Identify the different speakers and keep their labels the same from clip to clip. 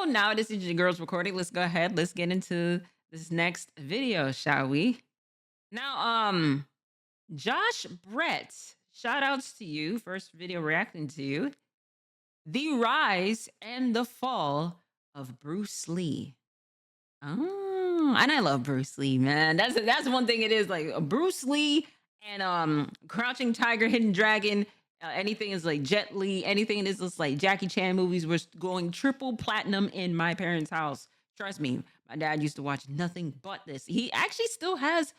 Speaker 1: now this is your girl's recording. Let's go ahead. Let's get into this next video, shall we? Now, Josh Brett, shout outs to you. First video reacting to you. The rise and the fall of Bruce Lee. Oh, and I love Bruce Lee, man. That's one thing it is like Bruce Lee and Crouching Tiger, Hidden Dragon. Anything is like Jet Li, anything is just like Jackie Chan movies was going triple platinum in my parents' house. Trust me, my dad used to watch nothing but this. He actually still has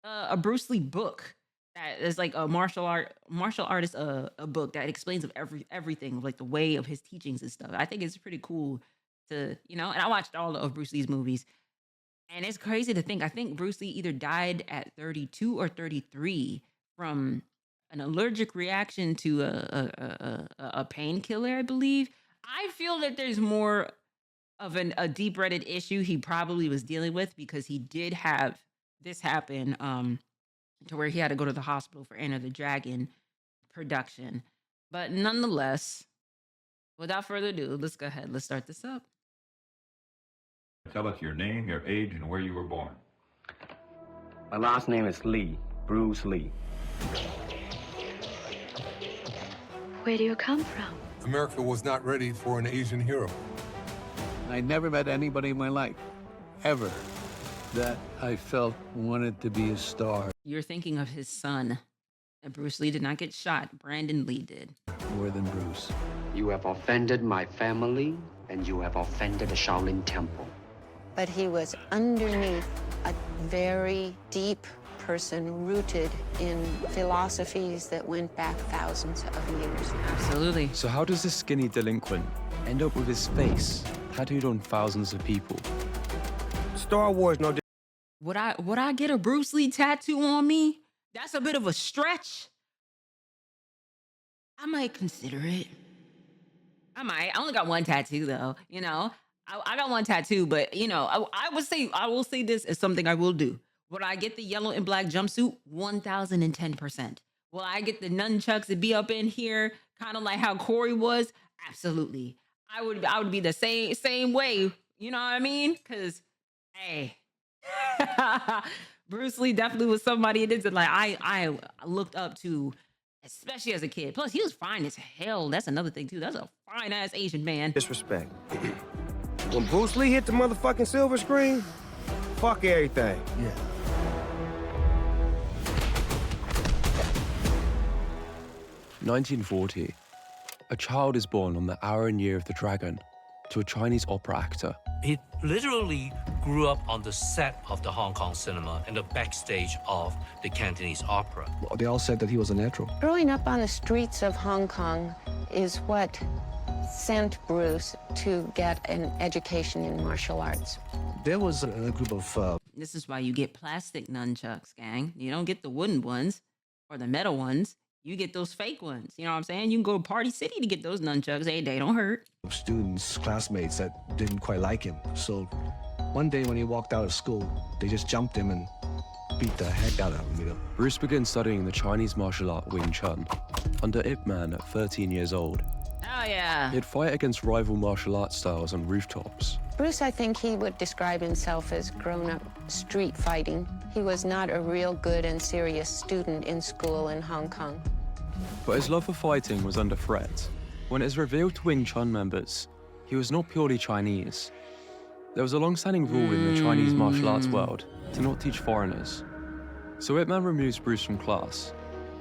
Speaker 1: a Bruce Lee book that is like a martial artist a book that explains of everything, like the way of his teachings and stuff. I think it's pretty cool to, and I watched all of Bruce Lee's movies. And it's crazy to think, I think Bruce Lee either died at 32 or 33 from an allergic reaction to a painkiller, I believe. I feel that there's more of a deep-rooted issue he probably was dealing with, because he did have this happen to where he had to go to the hospital for Enter the Dragon production. But nonetheless, without further ado, let's go ahead. Let's start this up.
Speaker 2: Tell us your name, your age, and where you were born.
Speaker 3: My last name is Lee, Bruce Lee.
Speaker 4: Where do you come from?
Speaker 5: America was not ready for an Asian hero.
Speaker 6: I never met anybody in my life, ever, that I felt wanted to be a star.
Speaker 1: You're thinking of his son. And Bruce Lee did not get shot. Brandon Lee did.
Speaker 6: More than Bruce.
Speaker 3: You have offended my family, and you have offended the Shaolin Temple.
Speaker 7: But he was underneath a very deep person rooted in philosophies that went back thousands of years.
Speaker 1: Absolutely.
Speaker 8: So how does this skinny delinquent end up with his face tattooed on thousands of people?
Speaker 9: Star Wars, no.
Speaker 1: Would I get a Bruce Lee tattoo on me? That's a bit of a stretch. I might consider it. I only got one tattoo though, I got one tattoo, but I will say this is something I will do. Would I get the yellow and black jumpsuit? 1010%. Will I get the nunchucks to be up in here, kind of like how Corey was? Absolutely. I would be the same way. You know what I mean? Because, hey, Bruce Lee definitely was somebody it is that like I looked up to, especially as a kid. Plus, he was fine as hell. That's another thing too. That's a fine ass Asian man.
Speaker 9: Disrespect. When Bruce Lee hit the motherfucking silver screen, fuck everything.
Speaker 6: Yeah.
Speaker 8: "1940. A child is born on the hour and year of the dragon to a Chinese opera actor.
Speaker 10: He literally grew up on the set of the Hong Kong cinema and the backstage of the Cantonese opera.
Speaker 6: They all said that he was a natural.
Speaker 7: Growing up on the streets of Hong Kong is what sent Bruce to get an education in martial arts.
Speaker 6: There was a group of...
Speaker 1: This is why you get plastic nunchucks, gang. You don't get the wooden ones or the metal ones. You get those fake ones. You know what I'm saying? You can go to Party City to get those nunchucks. Hey, they don't hurt.
Speaker 6: Students, classmates that didn't quite like him. So one day when he walked out of school, they just jumped him and beat the heck out of him,
Speaker 8: Bruce began studying the Chinese martial art Wing Chun under Ip Man at 13 years old.
Speaker 1: Oh, yeah.
Speaker 8: He'd fight against rival martial arts styles on rooftops.
Speaker 7: Bruce, I think he would describe himself as grown-up street fighting. He was not a real good and serious student in school in Hong Kong.
Speaker 8: But his love for fighting was under threat when it was revealed to Wing Chun members he was not purely Chinese. There was a long-standing rule in the Chinese martial arts world to not teach foreigners. So Ip Man removes Bruce from class,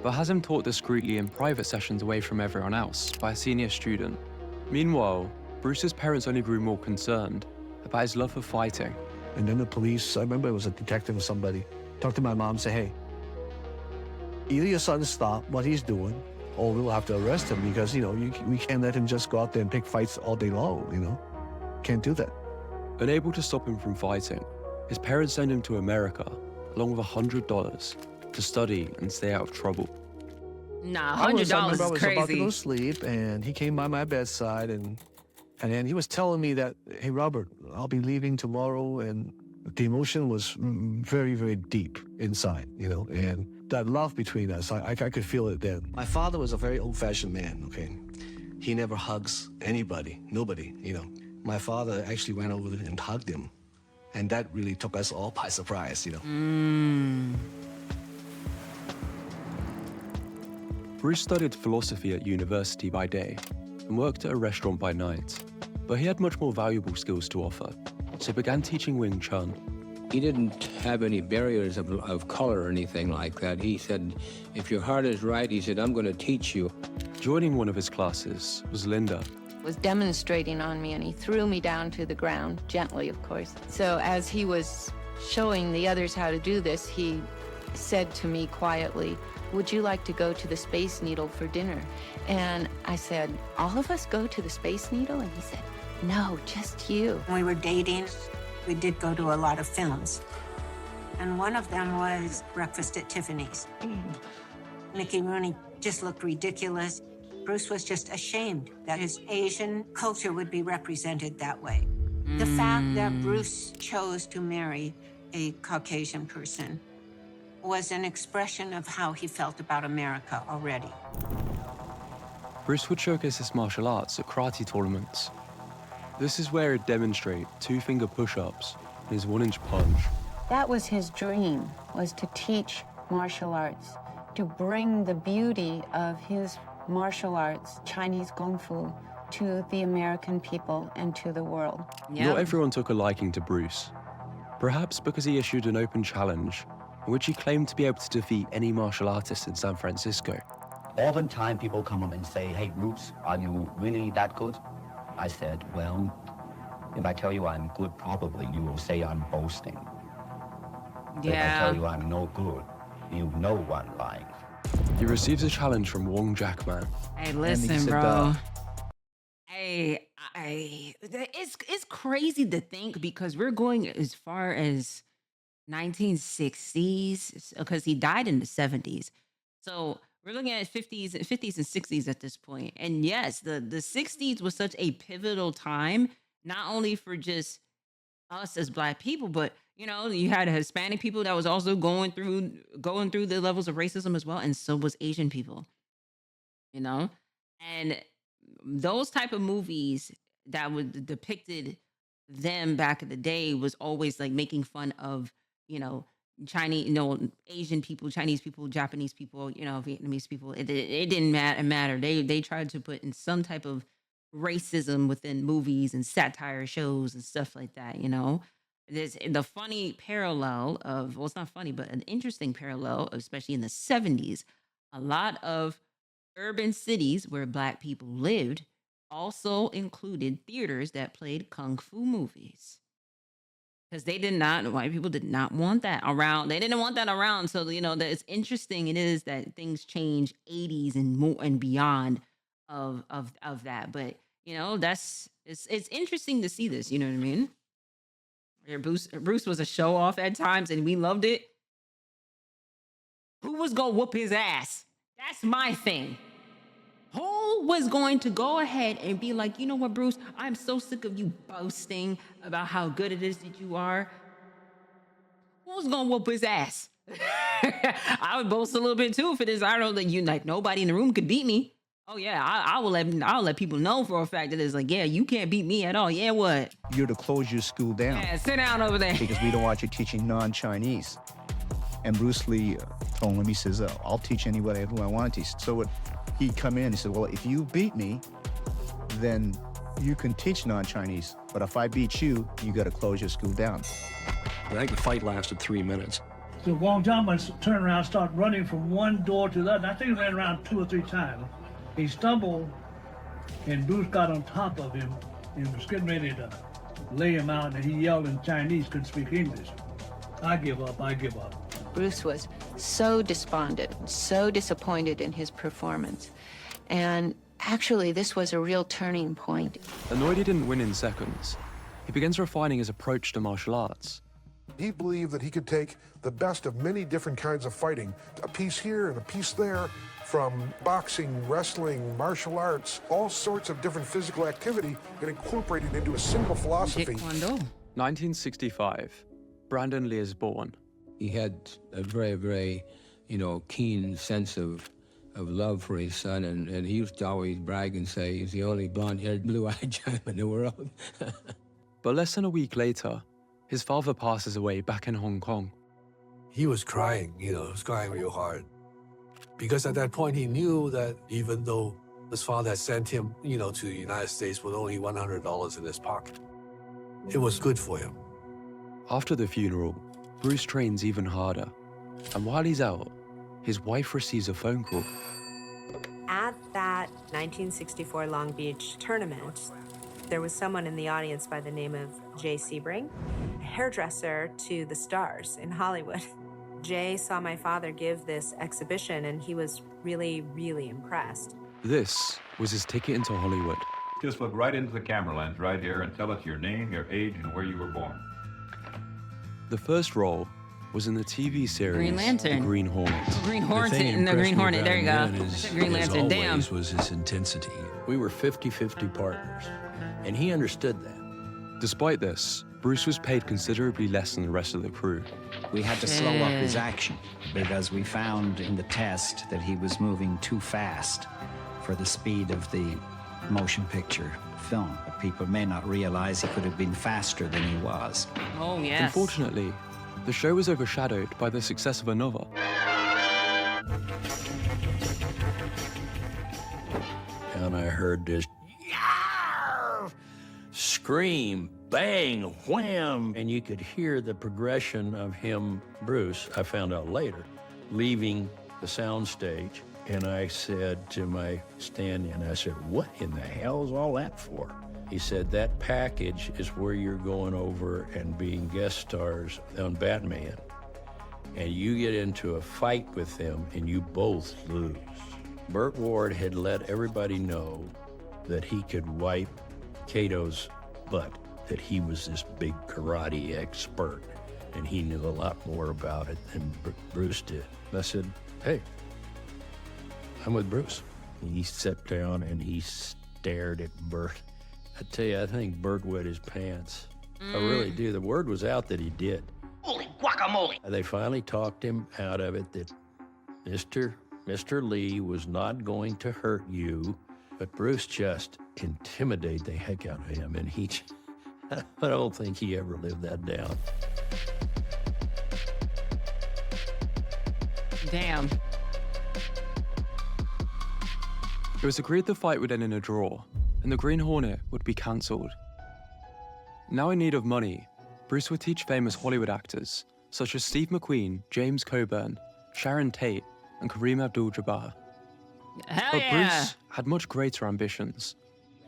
Speaker 8: but has him taught discreetly in private sessions away from everyone else by a senior student. Meanwhile, Bruce's parents only grew more concerned about his love for fighting.
Speaker 6: And then the police, I remember it was a detective or somebody, talked to my mom and said, hey, either your son stop what he's doing, or we'll have to arrest him because, we can't let him just go out there and pick fights all day long, Can't do that.
Speaker 8: Unable to stop him from fighting, his parents sent him to America, along with $100 to study and stay out of trouble.
Speaker 1: Nah, $100 is crazy.
Speaker 6: I was about to go to sleep, and he came by my bedside, and then he was telling me that, hey, Robert, I'll be leaving tomorrow, and the emotion was very, very deep inside, and that love between us, I could feel it then. My father was a very old-fashioned man, okay? He never hugs anybody, nobody, my father actually went over and hugged him. And that really took us all by surprise, you know.
Speaker 8: Bruce studied philosophy at university by day and worked at a restaurant by night. But he had much more valuable skills to offer, so he began teaching Wing Chun.
Speaker 11: He didn't have any barriers of color or anything like that. He said, if your heart is right, he said, I'm going to teach you.
Speaker 8: Joining one of his classes was Linda.
Speaker 7: Was demonstrating on me, and he threw me down to the ground, gently, of course. So as he was showing the others how to do this, he said to me quietly, would you like to go to the Space Needle for dinner? And I said, all of us go to the Space Needle? And he said, no, just you.
Speaker 12: When we were dating, we did go to a lot of films. And one of them was Breakfast at Tiffany's. Mickey Rooney just looked ridiculous. Bruce was just ashamed that his Asian culture would be represented that way. The fact that Bruce chose to marry a Caucasian person was an expression of how he felt about America already.
Speaker 8: Bruce would showcase his martial arts at karate tournaments. This is where he'd demonstrate 2-finger push-ups and his 1-inch punch.
Speaker 7: That was his dream, was to teach martial arts, to bring the beauty of his martial arts, Chinese Kung Fu, to the American people and to the world.
Speaker 8: Yep. Not everyone took a liking to Bruce, perhaps because he issued an open challenge in which he claimed to be able to defeat any martial artist in San Francisco.
Speaker 13: Oftentimes people come up and say, hey, Bruce, are you really that good? I said, well, if I tell you I'm good, probably you will say I'm boasting. But if I tell you I'm no good, you know I'm lying.
Speaker 8: He receives a challenge from Wong Jackman.
Speaker 1: Hey, listen, bro. Hey, it's crazy to think because we're going as far as 1960s because he died in the 70s. So we're looking at 50s and 60s at this point. And yes, the 60s was such a pivotal time, not only for just us as Black people, but you know, you had Hispanic people that was also going through the levels of racism as well, and so was Asian people. You know, and those type of movies that would depicted them back in the day was always like making fun of, you know, Chinese, you know, Asian people, Chinese people, Japanese people, you know, Vietnamese people. It didn't matter. They tried to put in some type of racism within movies and satire shows and stuff like that, you know. There's the funny parallel of, well, it's not funny, but an interesting parallel, especially in the 70s. A lot of urban cities where Black people lived also included theaters that played Kung Fu movies. Because white people did not want that around. They didn't want that around. So, you know, that it's interesting. It is that things change 80s and more and beyond of that. But, you know, it's interesting to see this. You know what I mean? Bruce was a show off at times and we loved it. Who was going to whoop his ass? That's my thing. Who was going to go ahead and be like, you know what, Bruce, I'm so sick of you boasting about how good it is that you are. Who's going to whoop his ass? I would boast a little bit too for this. I don't think like nobody in the room could beat me. Oh yeah, I'll let people know for a fact that it's like, yeah, you can't beat me at all. Yeah, what?
Speaker 14: You're to close your school down.
Speaker 1: Yeah, sit down over there.
Speaker 14: Because we don't want you teaching non-Chinese. And Bruce Lee told him, he says, I'll teach anybody who I want to teach. So he'd come in, he said, well, if you beat me, then you can teach non-Chinese. But if I beat you, you got to close your school down.
Speaker 15: I think the fight lasted 3 minutes.
Speaker 16: So Wong Jackman turned around and started running from one door to the other. I think he ran around 2 or 3 times. He stumbled, and Bruce got on top of him and was getting ready to lay him out, and he yelled in Chinese, couldn't speak English. I give up, I give up.
Speaker 7: Bruce was so despondent, so disappointed in his performance. And actually, this was a real turning point.
Speaker 8: Annoyed he didn't win in seconds, he begins refining his approach to martial arts.
Speaker 17: He believed that he could take the best of many different kinds of fighting, a piece here and a piece there, from boxing, wrestling, martial arts, all sorts of different physical activity, and incorporate it into a single philosophy.
Speaker 8: 1965, Brandon Lee is born.
Speaker 11: He had a very, very, keen sense of of love for his son, and he used to always brag and say he's the only blonde-haired, blue-eyed Chinaman in the world.
Speaker 8: But less than a week later, his father passes away back in Hong Kong.
Speaker 6: He was crying, he was crying real hard. Because at that point, he knew that even though his father had sent him, to the United States with only $100 in his pocket, it was good for him.
Speaker 8: After the funeral, Bruce trains even harder. And while he's out, his wife receives a phone call.
Speaker 18: At that 1964 Long Beach tournament, there was someone in the audience by the name of Jay Sebring, a hairdresser to the stars in Hollywood. Jay saw my father give this exhibition, and he was really, really impressed.
Speaker 8: This was his ticket into Hollywood.
Speaker 2: Just look right into the camera lens right here and tell us your name, your age, and where you were born.
Speaker 8: The first role was in the TV series
Speaker 1: Green Lantern.
Speaker 8: The Green Hornet.
Speaker 1: Green Hornet, the Green Hornet, there you go. Green Lantern, damn.
Speaker 15: Was his intensity. We were 50-50 partners, and he understood that.
Speaker 8: Despite this, Bruce was paid considerably less than the rest of the crew.
Speaker 19: We had to slow up his action because we found in the test that he was moving too fast for the speed of the motion picture film. People may not realize he could have been faster than he was.
Speaker 1: Oh, yes.
Speaker 8: Unfortunately, the show was overshadowed by the success of another.
Speaker 15: And I heard this scream, bang, wham, and you could hear the progression of him, Bruce, I found out later, leaving the soundstage. And I said to my stand-in, I said, what in the hell is all that for? He said, that package is where you're going over and being guest stars on Batman. And you get into a fight with them and you both lose. Burt Ward had let everybody know that he could wipe Kato's butt, that he was this big karate expert, and he knew a lot more about it than Bruce did. And I said, hey, I'm with Bruce. He sat down and he stared at Burt. I tell you, I think Burt wet his pants. I really do. The word was out that he did.
Speaker 20: Holy guacamole!
Speaker 15: They finally talked him out of it that Mr. Lee was not going to hurt you, but Bruce just intimidated the heck out of him, and I don't think he ever lived that down.
Speaker 1: Damn.
Speaker 8: It was agreed the fight would end in a draw, and the Green Hornet would be cancelled. Now in need of money, Bruce would teach famous Hollywood actors, such as Steve McQueen, James Coburn, Sharon Tate, and Kareem Abdul-Jabbar. But Bruce had much greater ambitions.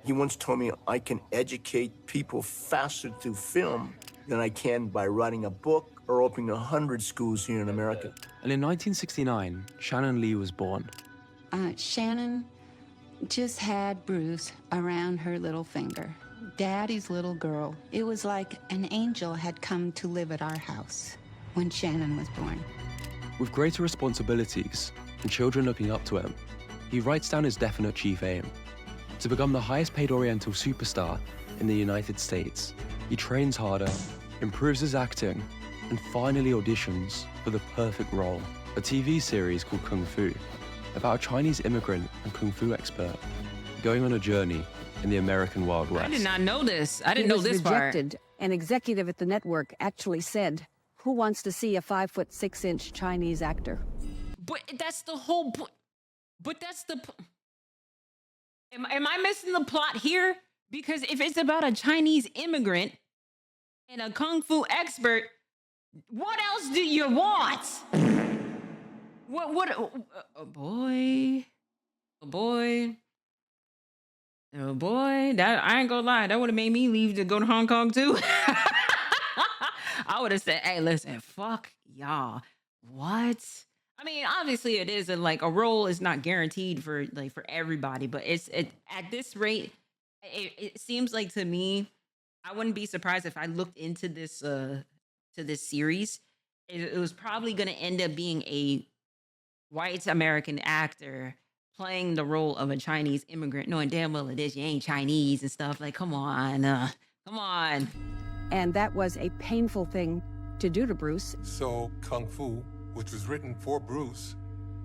Speaker 21: He once told me I can educate people faster through film than I can by writing a book or opening 100 schools here in America.
Speaker 8: And in 1969, Shannon Lee was born.
Speaker 7: Shannon just had Bruce around her little finger. Daddy's little girl. It was like an angel had come to live at our house when Shannon was born.
Speaker 8: With greater responsibilities and children looking up to him, he writes down his definite chief aim: to become the highest paid Oriental superstar in the United States. He trains harder, improves his acting, and finally auditions for the perfect role, a TV series called Kung Fu, about a Chinese immigrant and Kung Fu expert going on a journey in the American Wild West.
Speaker 1: I did not know this. I didn't know this part.
Speaker 22: An executive at the network actually said, "Who wants to see a 5'6" Chinese actor?"
Speaker 1: But that's the whole point. But that's the... Am I missing the plot here? Because if it's about a Chinese immigrant and a Kung Fu expert, what else do you want? Oh boy. Oh boy. Oh boy. That, I ain't gonna lie, that would have made me leave to go to Hong Kong too. I would have said, hey, listen, fuck y'all. What? I mean, obviously it is like a role is not guaranteed for everybody, but at this rate, it seems like to me, I wouldn't be surprised if I looked into this series. It was probably going to end up being a white American actor playing the role of a Chinese immigrant, knowing damn well it is, you ain't Chinese and stuff. Like, come on, come on.
Speaker 22: And that was a painful thing to do to Bruce.
Speaker 5: So Kung Fu, which was written for Bruce,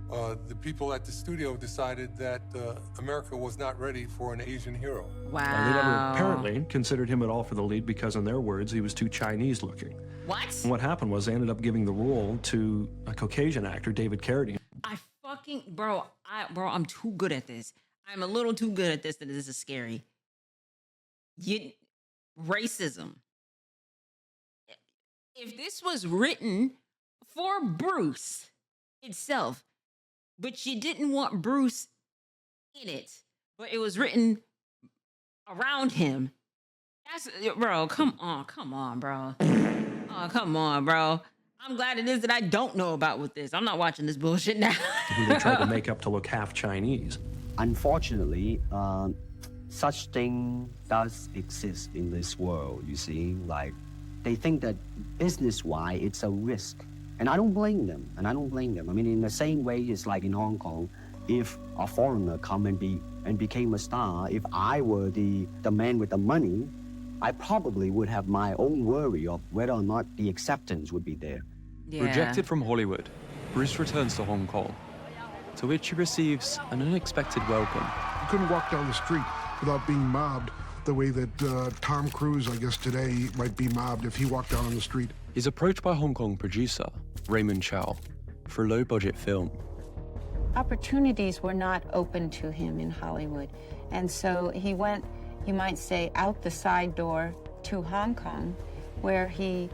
Speaker 5: the people at the studio decided that America was not ready for an Asian hero.
Speaker 1: Wow.
Speaker 4: They never apparently considered him at all for the lead because, in their words, he was too Chinese looking.
Speaker 1: What?
Speaker 4: And what happened was they ended up giving the role to a Caucasian actor, David Carradine.
Speaker 1: Bro, I'm too good at this. I'm a little too good at this that this is scary. Racism. If this was written for Bruce itself, but you didn't want Bruce in it, but it was written around him. Bro, come on, bro. Oh, come on, bro. I'm glad it is that I don't know about with this. I'm not watching this bullshit now.
Speaker 4: Who they tried to make up to look half Chinese.
Speaker 3: Unfortunately, such thing does exist in this world, you see. Like, they think that business-wise, it's a risk. And I don't blame them, I mean, in the same way, it's like in Hong Kong, if a foreigner come and became a star, if I were the man with the money, I probably would have my own worry of whether or not the acceptance would be there.
Speaker 1: Yeah.
Speaker 8: Rejected from Hollywood, Bruce returns to Hong Kong, to which he receives an unexpected welcome.
Speaker 17: You couldn't walk down the street without being mobbed the way that Tom Cruise, I guess today, might be mobbed if he walked down on the street.
Speaker 8: He's approached by Hong Kong producer Raymond Chow for a low-budget film.
Speaker 7: Opportunities were not open to him in Hollywood, and so he went, you might say, out the side door to Hong Kong, where he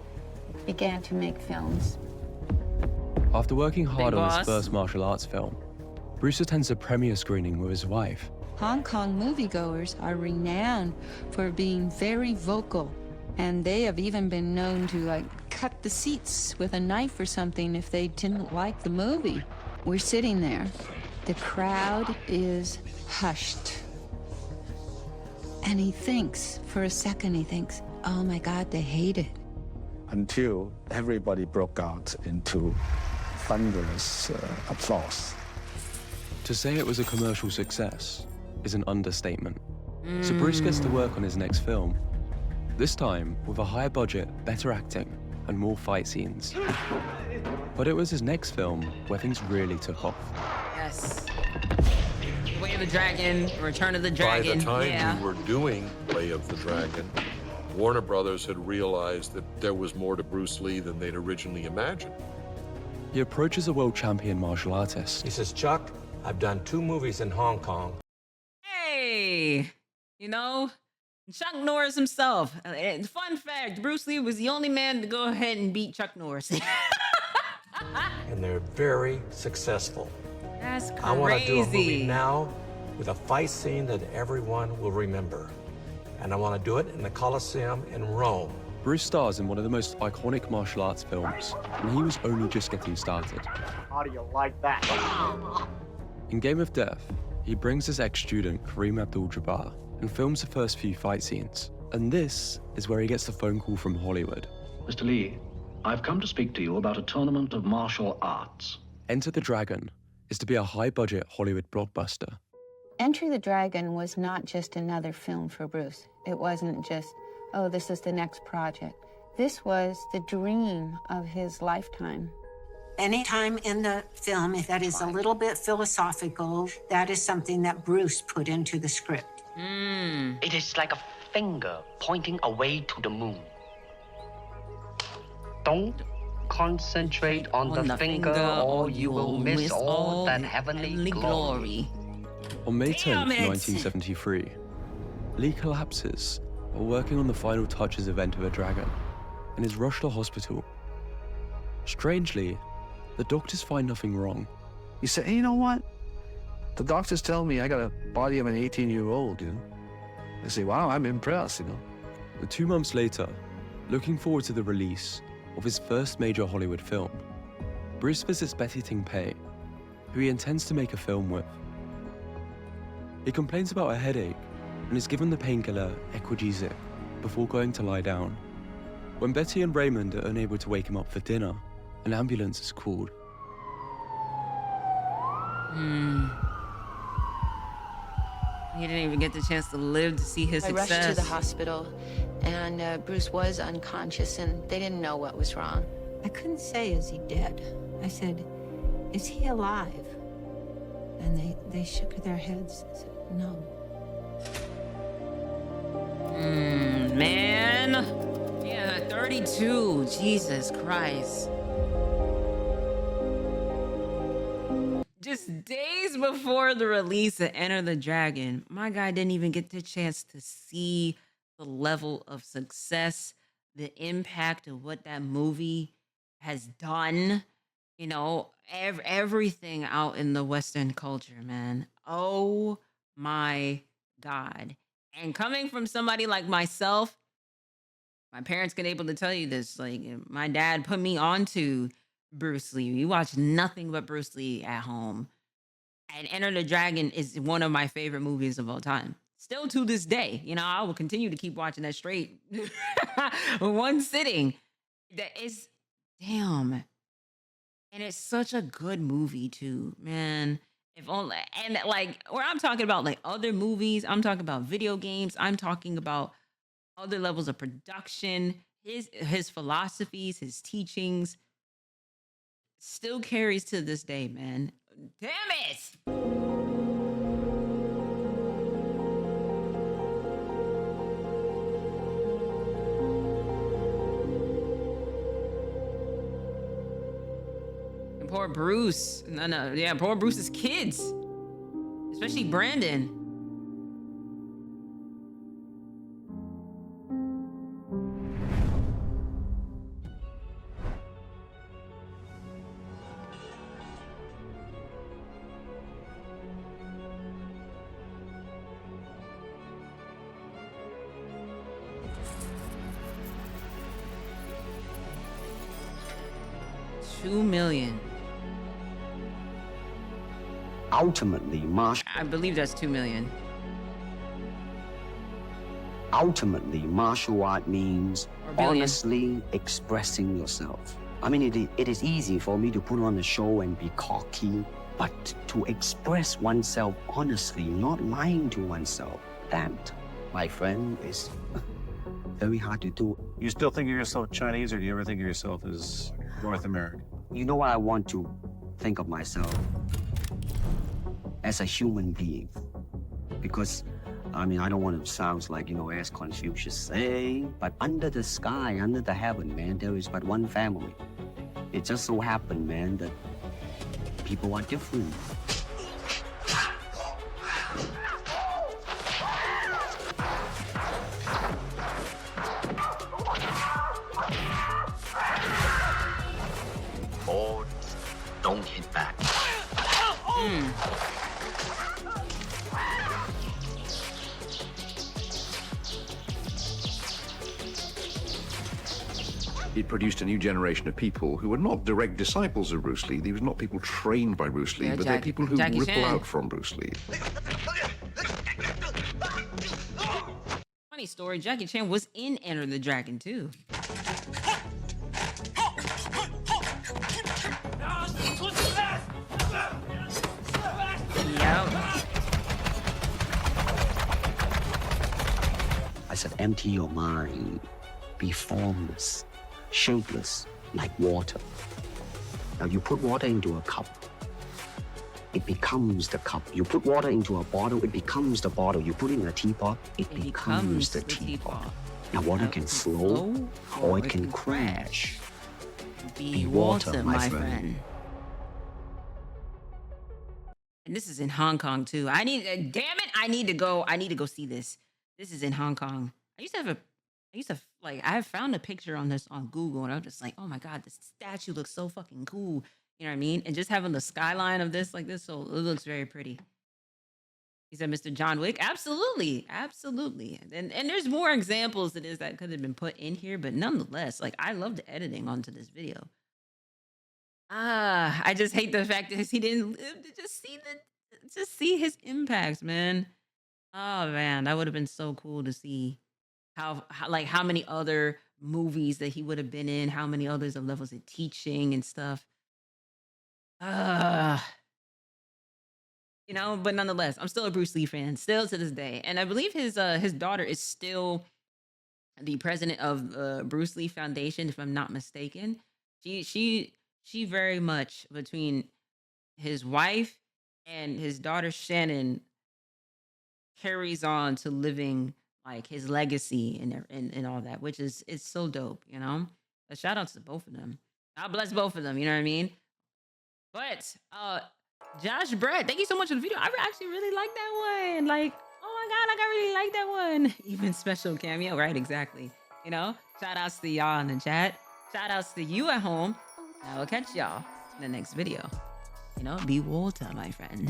Speaker 7: began to make films.
Speaker 8: After working hard
Speaker 7: Big
Speaker 8: on his
Speaker 7: boss.
Speaker 8: first martial arts film, Bruce attends a premiere screening with his wife.
Speaker 7: Hong Kong moviegoers are renowned for being very vocal, and they have even been known to, like, cut the seats with a knife or something if they didn't like the movie. We're sitting there. The crowd is hushed. And he thinks, for a second, he thinks, oh my God, they hate it.
Speaker 14: Until everybody broke out into thunderous applause.
Speaker 8: To say it was a commercial success is an understatement. So Bruce gets to work on his next film, this time with a higher budget, better acting, and more fight scenes. But it was his next film where things really took off.
Speaker 1: Yes. Way of the Dragon, Return of the Dragon.
Speaker 20: By the time
Speaker 1: yeah.
Speaker 20: we were doing Way of the Dragon, Warner Brothers had realized that there was more to Bruce Lee than they'd originally imagined.
Speaker 8: He approaches a world champion martial artist.
Speaker 23: He says, Chuck, I've done 2 movies in Hong Kong.
Speaker 1: Hey, you know, Chuck Norris himself. Fun fact, Bruce Lee was the only man to go ahead and beat Chuck Norris.
Speaker 23: And they're very successful.
Speaker 1: That's crazy.
Speaker 23: I want to do a movie now with a fight scene that everyone will remember. And I want to do it in the Colosseum in Rome.
Speaker 8: Bruce stars in one of the most iconic martial arts films, and he was only just getting started.
Speaker 3: How do you like that?
Speaker 8: In Game of Death, he brings his ex-student Kareem Abdul-Jabbar and films the first few fight scenes. And this is where he gets the phone call from Hollywood.
Speaker 24: Mr. Lee, I've come to speak to you about a tournament of martial arts.
Speaker 8: Enter the Dragon is to be a high-budget Hollywood blockbuster.
Speaker 7: Enter the Dragon was not just another film for Bruce. It wasn't just, oh, this is the next project. This was the dream of his lifetime.
Speaker 12: Anytime in the film, if that is a little bit philosophical, that is something that Bruce put into the script.
Speaker 3: It is like a finger pointing away to the moon. Don't concentrate on the finger or you will miss all that heavenly glory.
Speaker 8: On May 10th,
Speaker 3: Damn it.
Speaker 8: 1973, Lee collapses while working on the final touches of Enter the Dragon and is rushed to hospital. Strangely, the doctors find nothing wrong.
Speaker 6: He said, hey, you know what? The doctors tell me I got a body of an 18-year-old, you know? I say, wow, I'm impressed, you know?
Speaker 8: But 2 months later, looking forward to the release of his first major Hollywood film, Bruce visits Betty Ting Pei, who he intends to make a film with. He complains about a headache and is given the painkiller Equagesic before going to lie down. When Betty and Raymond are unable to wake him up for dinner, an ambulance is called.
Speaker 1: He didn't even get the chance to live to see his
Speaker 7: I
Speaker 1: success.
Speaker 7: rushed to the hospital, and Bruce was unconscious, and they didn't know what was wrong. I couldn't say, is he dead? I said, is he alive?
Speaker 12: And they shook their heads. Said, no.
Speaker 1: Man. Yeah, 32. Jesus Christ. Just days before the release of Enter the Dragon, my guy didn't even get the chance to see the level of success, the impact of what that movie has done. You know, everything out in the Western culture, man. Oh my God. And coming from somebody like myself, my parents can able to tell you this. Like, my dad put me onto Bruce Lee. We watched nothing but Bruce Lee at home. And Enter the Dragon is one of my favorite movies of all time. Still to this day, you know, I will continue to keep watching that straight one sitting. That is, damn. And it's such a good movie too, man. If only, and like, where I'm talking about like other movies, I'm talking about video games, I'm talking about other levels of production, his philosophies, his teachings still carries to this day, man. Damn it. And poor Bruce. No, yeah, poor Bruce's kids. Especially Brandon. $2 million.
Speaker 3: Ultimately,
Speaker 1: I believe that's 2 million.
Speaker 3: Ultimately, martial art means honestly expressing yourself. I mean, it is easy for me to put on a show and be cocky, but to express oneself honestly, not lying to oneself, that, my friend, is very hard to do.
Speaker 9: You still think of yourself Chinese, or do you ever think of yourself as North American?
Speaker 3: You know what I want to think of myself? As a human being. Because, I mean, I don't want to sound like, you know, as Confucius say, but under the sky, under the heaven, man, there is but one family. It just so happened, man, that people are different.
Speaker 24: Or don't hit back.
Speaker 10: It produced a new generation of people who were not direct disciples of Bruce Lee. These were not people trained by Bruce Lee,
Speaker 1: Yeah,
Speaker 10: but they're people who
Speaker 1: Jackie
Speaker 10: ripple
Speaker 1: Chan.
Speaker 10: out from Bruce Lee.
Speaker 1: Funny story, Jackie Chan was in Enter the Dragon too. Yep.
Speaker 3: I said, empty your mind. Be formless, shapeless, like water. Now you put water into a cup, it becomes the cup. You put water into a bottle, it becomes the bottle. You put it in a teapot, it becomes the teapot. Now water can flow or it can crash.
Speaker 1: Be water, my friend. And this is in Hong Kong too. I need, damn it, I need to go see this. This is in Hong Kong. I have found a picture on this on Google, and I'm just like, oh my God, this statue looks so fucking cool. You know what I mean? And just having the skyline of this like this, so it looks very pretty. He said, Mr. John Wick. Absolutely. Absolutely. And there's more examples of this that could have been put in here, but nonetheless, like, I love the editing onto this video. I just hate the fact that he didn't live to just see his impact, man. Oh man, that would have been so cool to see how many other movies that he would have been in, how many others of levels of teaching and stuff. You know, but nonetheless, I'm still a Bruce Lee fan, still to this day. And I believe his daughter is still the president of Bruce Lee Foundation, if I'm not mistaken. She very much, between his wife And his daughter Shannon carries on to living like his legacy and all that, which is it's so dope, you know. A shout out to both of them. God bless both of them, you know what I mean? But Josh Brett, thank you so much for the video. I actually really like that one. Like, oh my god, like I really like that one. Even special cameo, right? Exactly. You know, shout outs to y'all in the chat. Shout outs to you at home. I will catch y'all in the next video. You know, be water, my friend.